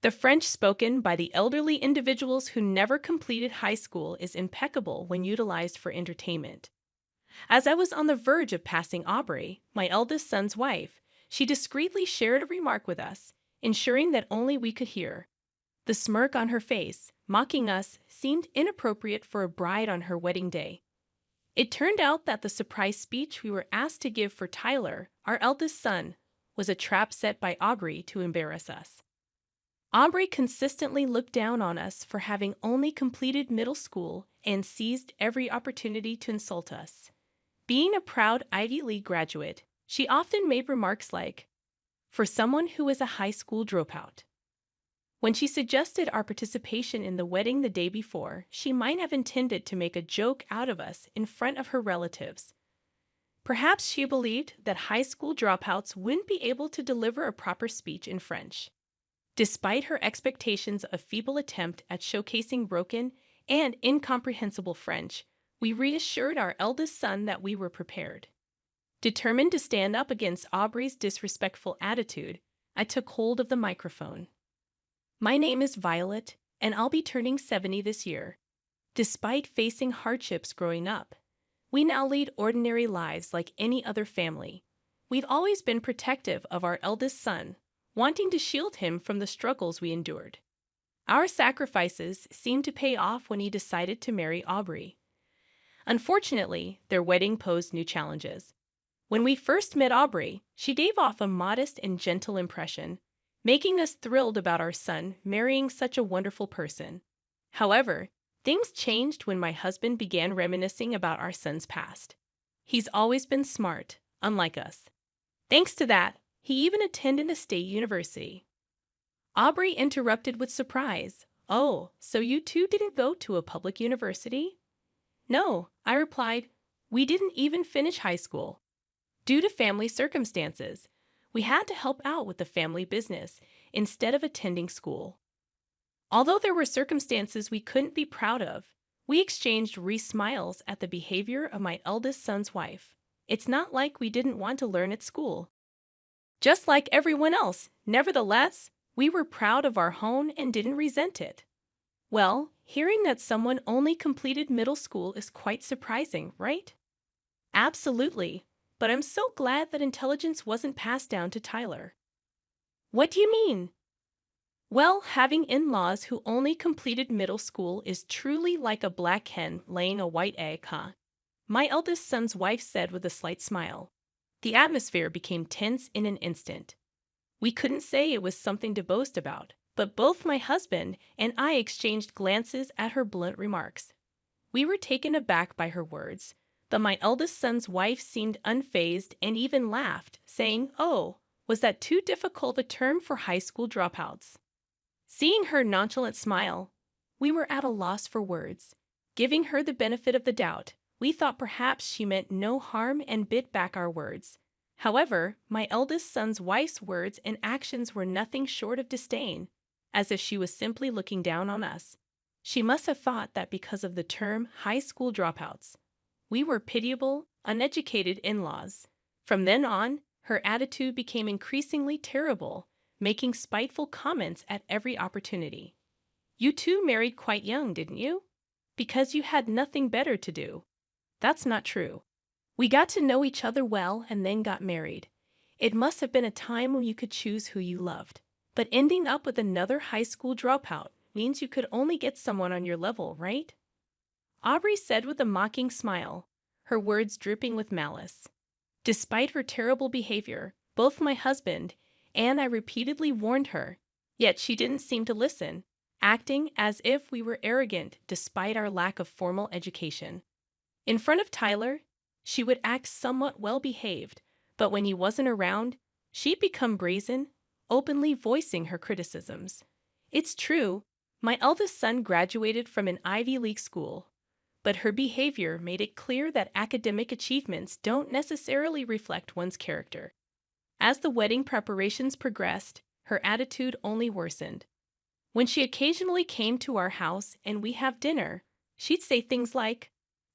The French spoken by the elderly individuals who never completed high school is impeccable when utilized for entertainment. As I was on the verge of passing Aubrey, my eldest son's wife, she discreetly shared a remark with us, ensuring that only we could hear. The smirk on her face, mocking us, seemed inappropriate for a bride on her wedding day. It turned out that the surprise speech we were asked to give for Tyler, our eldest son, was a trap set by Aubrey to embarrass us. Aubrey consistently looked down on us for having only completed middle school and seized every opportunity to insult us. Being a proud Ivy League graduate, she often made remarks like, "For someone who is a high school dropout." When she suggested our participation in the wedding the day before, she might have intended to make a joke out of us in front of her relatives. Perhaps she believed that high school dropouts wouldn't be able to deliver a proper speech in French. Despite her expectations of feeble attempt at showcasing broken and incomprehensible French, we reassured our eldest son that we were prepared. Determined to stand up against Aubrey's disrespectful attitude, I took hold of the microphone. My name is Violet, and I'll be turning 70 this year. Despite facing hardships growing up, we now lead ordinary lives like any other family. We've always been protective of our eldest son, wanting to shield him from the struggles we endured. Our sacrifices seemed to pay off when he decided to marry Aubrey. Unfortunately, their wedding posed new challenges. When we first met Aubrey, she gave off a modest and gentle impression, making us thrilled about our son marrying such a wonderful person. However, things changed when my husband began reminiscing about our son's past. He's always been smart, unlike us. Thanks to that, he even attended a state university. Aubrey interrupted with surprise. "Oh, so you two didn't go to a public university?" "No," I replied. "We didn't even finish high school. Due to family circumstances, we had to help out with the family business instead of attending school." Although there were circumstances we couldn't be proud of, we exchanged smiles at the behavior of my eldest son's wife. It's not like we didn't want to learn at school. Just like everyone else, nevertheless, we were proud of our home and didn't resent it. Well, hearing that someone only completed middle school is quite surprising, right? Absolutely, but I'm so glad that intelligence wasn't passed down to Tyler. What do you mean? Well, having in-laws who only completed middle school is truly like a black hen laying a white egg, huh? My eldest son's wife said with a slight smile. The atmosphere became tense in an instant. We couldn't say it was something to boast about, but both my husband and I exchanged glances at her blunt remarks. We were taken aback by her words, but my eldest son's wife seemed unfazed and even laughed, saying, "Oh, was that too difficult a term for high school dropouts?" Seeing her nonchalant smile, we were at a loss for words. Giving her the benefit of the doubt, we thought perhaps she meant no harm and bit back our words. However, my eldest son's wife's words and actions were nothing short of disdain, as if she was simply looking down on us. She must have thought that because of the term high school dropouts, we were pitiable, uneducated in-laws. From then on, her attitude became increasingly terrible, making spiteful comments at every opportunity. "You two married quite young, didn't you? Because you had nothing better to do." That's not true. We got to know each other well and then got married. It must have been a time when you could choose who you loved. But ending up with another high school dropout means you could only get someone on your level, right? Aubrey said with a mocking smile, her words dripping with malice. Despite her terrible behavior, both my husband and I repeatedly warned her, yet she didn't seem to listen, acting as if we were arrogant despite our lack of formal education. In front of Tyler, she would act somewhat well-behaved, but when he wasn't around, she'd become brazen, openly voicing her criticisms. It's true, my eldest son graduated from an Ivy League school, but her behavior made it clear that academic achievements don't necessarily reflect one's character. As the wedding preparations progressed, her attitude only worsened. When she occasionally came to our house and we have dinner, she'd say things like,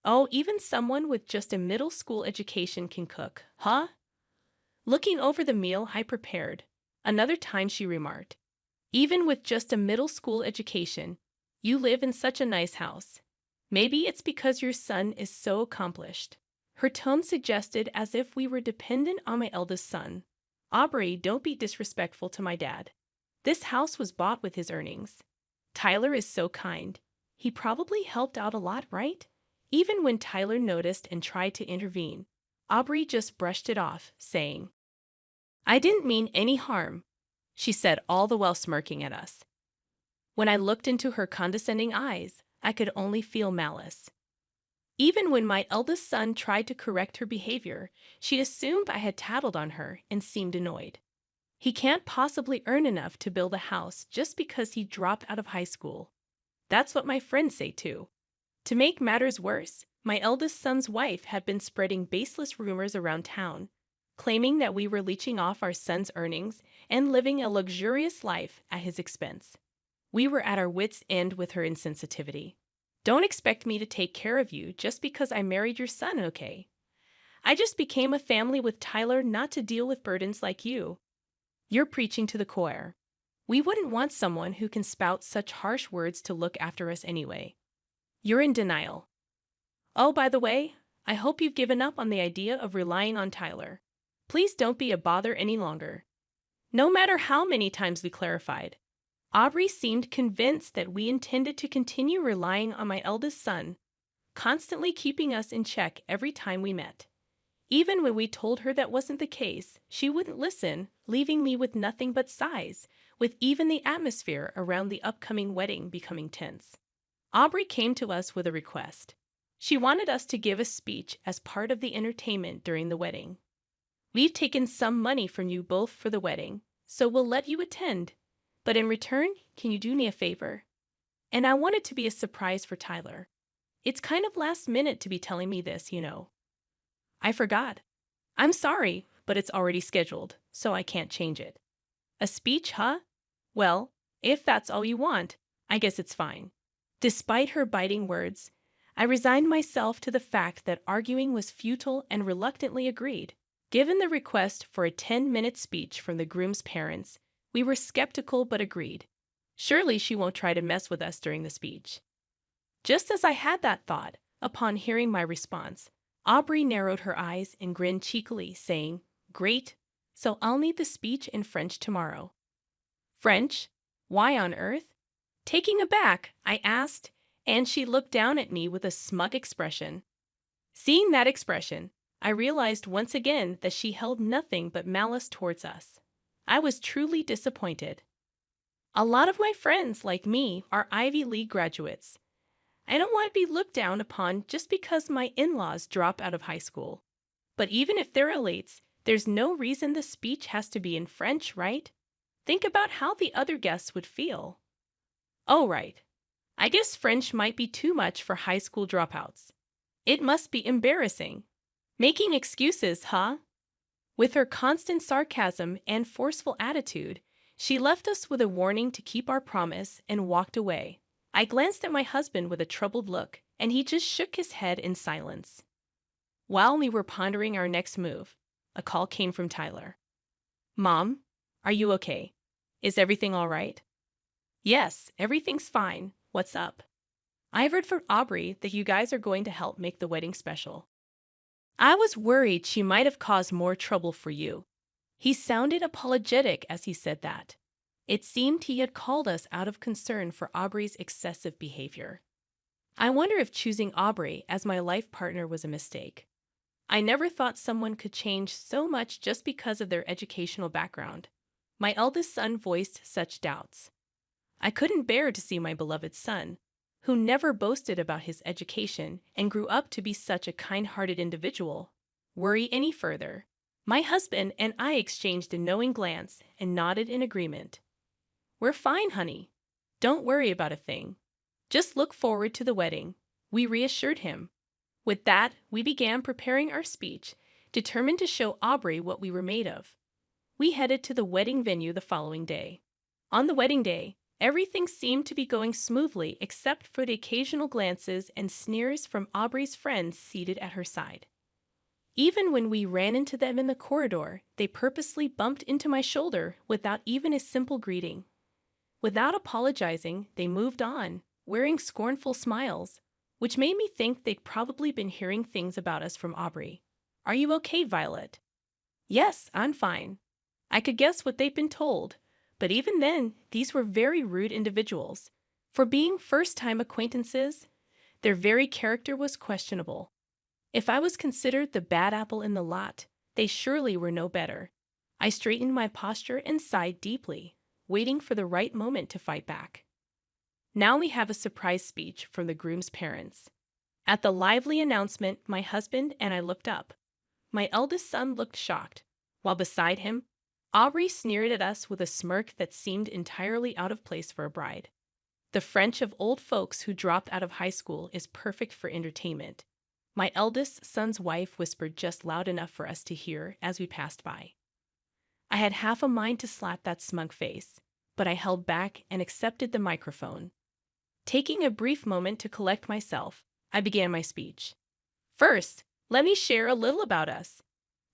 "Oh, even someone with just a middle school education can cook, huh?" Looking over the meal I prepared, another time she remarked, Even with just a middle school education, you live in such a nice house. Maybe it's because your son is so accomplished. Her tone suggested as if we were dependent on my eldest son. Aubrey, don't be disrespectful to my dad. This house was bought with his earnings. Tyler is so kind. He probably helped out a lot, right? Even when Tyler noticed and tried to intervene, Aubrey just brushed it off, saying, "I didn't mean any harm," she said, all the while smirking at us. When I looked into her condescending eyes, I could only feel malice. Even when my eldest son tried to correct her behavior, she assumed I had tattled on her and seemed annoyed. He can't possibly earn enough to build a house just because he dropped out of high school. That's what my friends say too. To make matters worse, my eldest son's wife had been spreading baseless rumors around town, claiming that we were leeching off our son's earnings and living a luxurious life at his expense. We were at our wits' end with her insensitivity. Don't expect me to take care of you just because I married your son, okay? I just became a family with Tyler not to deal with burdens like you. You're preaching to the choir. We wouldn't want someone who can spout such harsh words to look after us anyway. You're in denial. Oh, by the way, I hope you've given up on the idea of relying on Tyler. Please don't be a bother any longer. No matter how many times we clarified, Aubrey seemed convinced that we intended to continue relying on my eldest son, constantly keeping us in check every time we met. Even when we told her that wasn't the case, she wouldn't listen, leaving me with nothing but sighs, with even the atmosphere around the upcoming wedding becoming tense. Aubrey came to us with a request. She wanted us to give a speech as part of the entertainment during the wedding. "We've taken some money from you both for the wedding, so we'll let you attend. But in return, can you do me a favor?" And I want it to be a surprise for Tyler. It's kind of last minute to be telling me this, you know. I forgot. I'm sorry, but it's already scheduled, so I can't change it. A speech, huh? Well, if that's all you want, I guess it's fine. Despite her biting words, I resigned myself to the fact that arguing was futile and reluctantly agreed. Given the request for a 10-minute speech from the groom's parents, we were skeptical but agreed. Surely she won't try to mess with us during the speech. Just as I had that thought, upon hearing my response, Aubrey narrowed her eyes and grinned cheekily, saying, "Great, so I'll need the speech in French tomorrow." French? Why on earth? Taking aback, I asked, and she looked down at me with a smug expression. Seeing that expression, I realized once again that she held nothing but malice towards us. I was truly disappointed. A lot of my friends, like me, are Ivy League graduates. I don't want to be looked down upon just because my in-laws drop out of high school. But even if they're elites, there's no reason the speech has to be in French, right? Think about how the other guests would feel. Oh, right. I guess French might be too much for high school dropouts. It must be embarrassing. Making excuses, huh? With her constant sarcasm and forceful attitude, she left us with a warning to keep our promise and walked away. I glanced at my husband with a troubled look, and he just shook his head in silence. While we were pondering our next move, a call came from Tyler. "Mom, are you okay? Is everything all right?" "Yes, everything's fine. What's up?" "I heard from Aubrey that you guys are going to help make the wedding special." I was worried she might have caused more trouble for you. He sounded apologetic as he said that. It seemed he had called us out of concern for Aubrey's excessive behavior. I wonder if choosing Aubrey as my life partner was a mistake. I never thought someone could change so much just because of their educational background. My eldest son voiced such doubts. I couldn't bear to see my beloved son, who never boasted about his education and grew up to be such a kind-hearted individual, worry any further. My husband and I exchanged a knowing glance and nodded in agreement. "We're fine, honey. Don't worry about a thing. Just look forward to the wedding," we reassured him. With that, we began preparing our speech, determined to show Aubrey what we were made of. We headed to the wedding venue the following day. On the wedding day, everything seemed to be going smoothly except for the occasional glances and sneers from Aubrey's friends seated at her side. Even when we ran into them in the corridor, they purposely bumped into my shoulder without even a simple greeting. Without apologizing, they moved on, wearing scornful smiles, which made me think they'd probably been hearing things about us from Aubrey. Are you okay, Violet? Yes, I'm fine. I could guess what they'd been told, but even then, these were very rude individuals. For being first-time acquaintances, their very character was questionable. If I was considered the bad apple in the lot, they surely were no better. I straightened my posture and sighed deeply, waiting for the right moment to fight back. Now we have a surprise speech from the groom's parents. At the lively announcement, my husband and I looked up. My eldest son looked shocked, while beside him, Aubrey sneered at us with a smirk that seemed entirely out of place for a bride. The French of old folks who dropped out of high school is perfect for entertainment. My eldest son's wife whispered just loud enough for us to hear as we passed by. I had half a mind to slap that smug face, but I held back and accepted the microphone. Taking a brief moment to collect myself, I began my speech. First, let me share a little about us.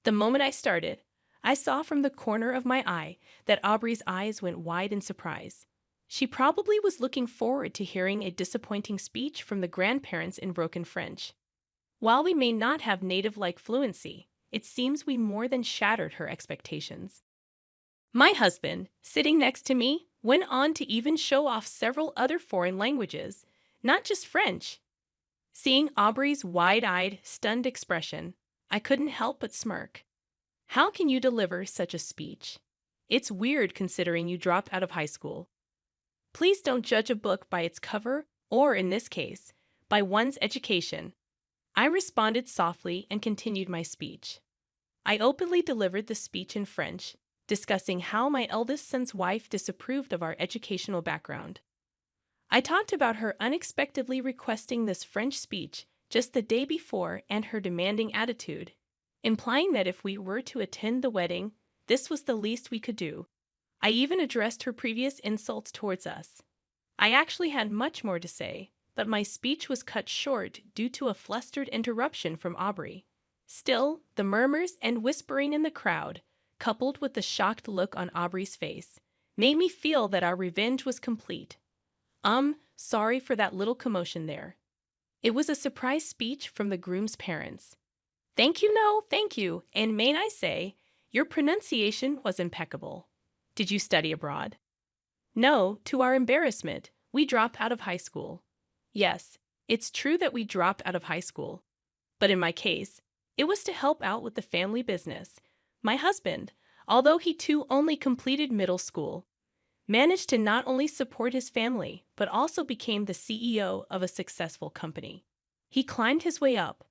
The moment I started, I saw from the corner of my eye that Aubrey's eyes went wide in surprise. She probably was looking forward to hearing a disappointing speech from the grandparents in broken French. While we may not have native-like fluency, it seems we more than shattered her expectations. My husband, sitting next to me, went on to even show off several other foreign languages, not just French. Seeing Aubrey's wide-eyed, stunned expression, I couldn't help but smirk. How can you deliver such a speech? It's weird considering you dropped out of high school. Please don't judge a book by its cover, or in this case, by one's education. I responded softly and continued my speech. I openly delivered the speech in French, discussing how my eldest son's wife disapproved of our educational background. I talked about her unexpectedly requesting this French speech just the day before and her demanding attitude, implying that if we were to attend the wedding, this was the least we could do. I even addressed her previous insults towards us. I actually had much more to say, but my speech was cut short due to a flustered interruption from Aubrey. Still, the murmurs and whispering in the crowd, coupled with the shocked look on Aubrey's face, made me feel that our revenge was complete. Sorry for that little commotion there. It was a surprise speech from the groom's parents. Thank you, no, thank you, and may I say, your pronunciation was impeccable. Did you study abroad? No, to our embarrassment, we dropped out of high school. Yes, it's true that we dropped out of high school. But in my case, it was to help out with the family business. My husband, although he too only completed middle school, managed to not only support his family, but also became the CEO of a successful company. He climbed his way up,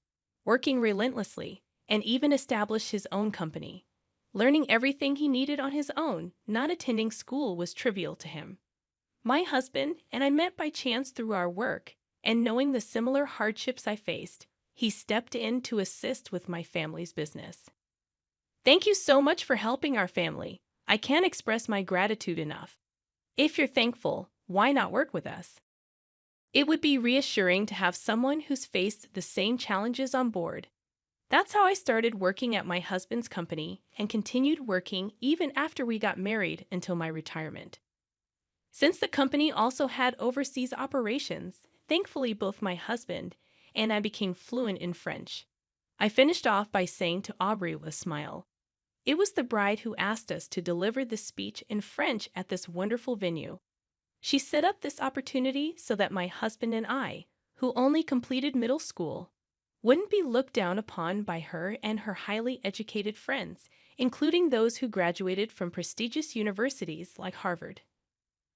working relentlessly, and even established his own company. Learning everything he needed on his own, not attending school was trivial to him. My husband and I met by chance through our work, and knowing the similar hardships I faced, he stepped in to assist with my family's business. Thank you so much for helping our family. I can't express my gratitude enough. If you're thankful, why not work with us? It would be reassuring to have someone who's faced the same challenges on board. That's how I started working at my husband's company and continued working even after we got married until my retirement. Since the company also had overseas operations, thankfully both my husband and I became fluent in French. I finished off by saying to Aubrey with a smile, it was the bride who asked us to deliver this speech in French at this wonderful venue. She set up this opportunity so that my husband and I, who only completed middle school, wouldn't be looked down upon by her and her highly educated friends, including those who graduated from prestigious universities like Harvard.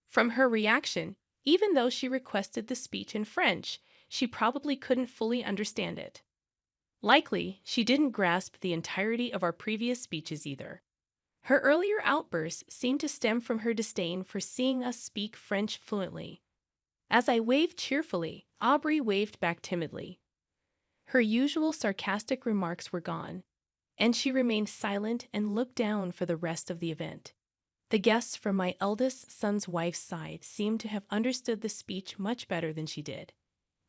From her reaction, even though she requested the speech in French, she probably couldn't fully understand it. Likely, she didn't grasp the entirety of our previous speeches either. Her earlier outbursts seemed to stem from her disdain for seeing us speak French fluently. As I waved cheerfully, Aubrey waved back timidly. Her usual sarcastic remarks were gone, and she remained silent and looked down for the rest of the event. The guests from my eldest son's wife's side seemed to have understood the speech much better than she did.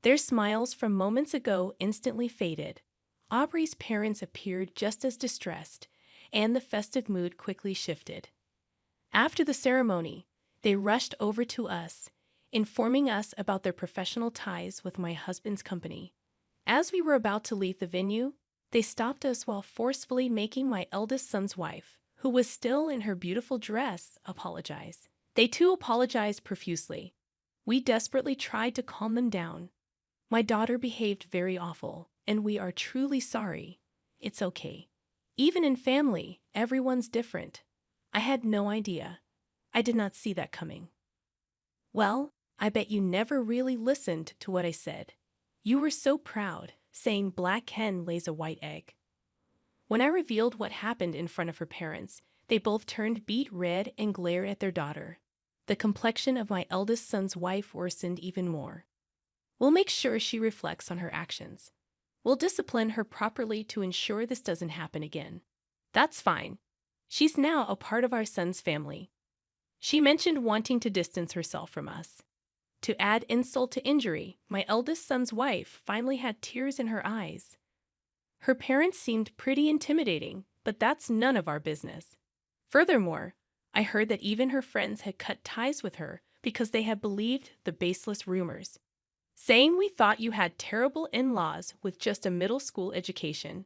Their smiles from moments ago instantly faded. Aubrey's parents appeared just as distressed, and the festive mood quickly shifted. After the ceremony, They rushed over to us, informing us about their professional ties with my husband's company. As we were about to leave the venue, they stopped us while forcefully making my eldest son's wife, who was still in her beautiful dress, apologize. They too apologized profusely. We desperately tried to calm them down. My daughter behaved very awful, and we are truly sorry. It's okay. Even in family, everyone's different. I had no idea. I did not see that coming. Well, I bet you never really listened to what I said. You were so proud, saying black hen lays a white egg. When I revealed what happened in front of her parents, they both turned beet red and glared at their daughter. The complexion of my eldest son's wife worsened even more. We'll make sure she reflects on her actions. We'll discipline her properly to ensure this doesn't happen again. That's fine. She's now a part of our son's family. She mentioned wanting to distance herself from us. To add insult to injury, my eldest son's wife finally had tears in her eyes. Her parents seemed pretty intimidating, but that's none of our business. Furthermore, I heard that even her friends had cut ties with her because they had believed the baseless rumors, saying we thought you had terrible in-laws with just a middle school education.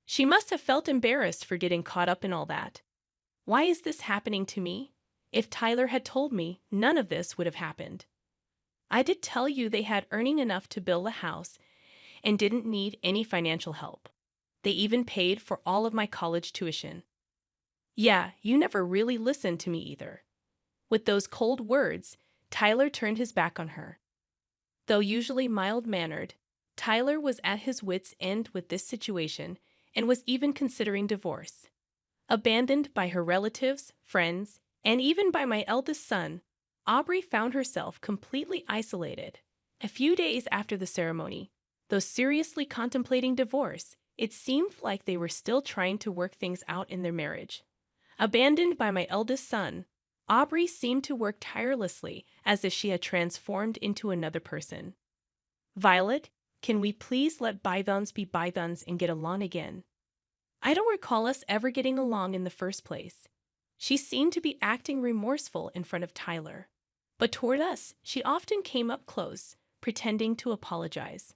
She must have felt embarrassed for getting caught up in all that. Why is this happening to me? If Tyler had told me, none of this would have happened. I did tell you they had earning enough to build a house and didn't need any financial help. They even paid for all of my college tuition. Yeah, you never really listened to me either. With those cold words, Tyler turned his back on her. Though usually mild-mannered, Tyler was at his wits' end with this situation and was even considering divorce. Abandoned by her relatives, friends, and even by my eldest son, Aubrey found herself completely isolated. A few days after the ceremony, though seriously contemplating divorce, it seemed like they were still trying to work things out in their marriage. Abandoned by my eldest son, Aubrey seemed to work tirelessly as if she had transformed into another person. Violet, can we please let bygones be bygones and get along again? I don't recall us ever getting along in the first place. She seemed to be acting remorseful in front of Tyler, but toward us, she often came up close, pretending to apologize.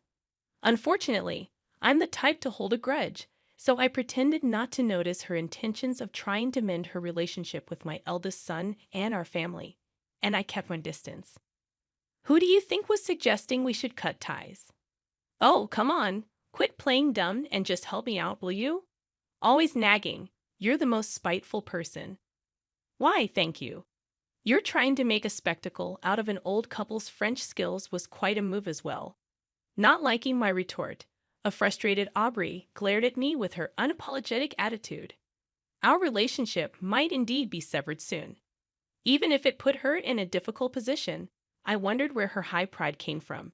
Unfortunately, I'm the type to hold a grudge, so I pretended not to notice her intentions of trying to mend her relationship with my eldest son and our family, and I kept my distance. Who do you think was suggesting we should cut ties? Oh, come on, quit playing dumb and just help me out, will you? Always nagging. You're the most spiteful person. Why, thank you. You're trying to make a spectacle out of an old couple's French skills was quite a move as well. Not liking my retort, a frustrated Aubrey glared at me with her unapologetic attitude. Our relationship might indeed be severed soon. Even if it put her in a difficult position, I wondered where her high pride came from.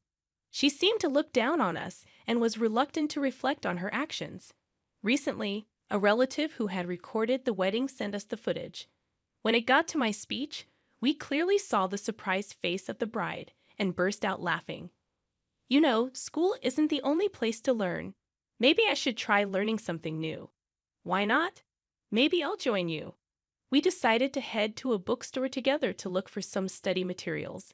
She seemed to look down on us and was reluctant to reflect on her actions. Recently, a relative who had recorded the wedding sent us the footage. When it got to my speech, we clearly saw the surprised face of the bride and burst out laughing. You know, school isn't the only place to learn. Maybe I should try learning something new. Why not? Maybe I'll join you. We decided to head to a bookstore together to look for some study materials.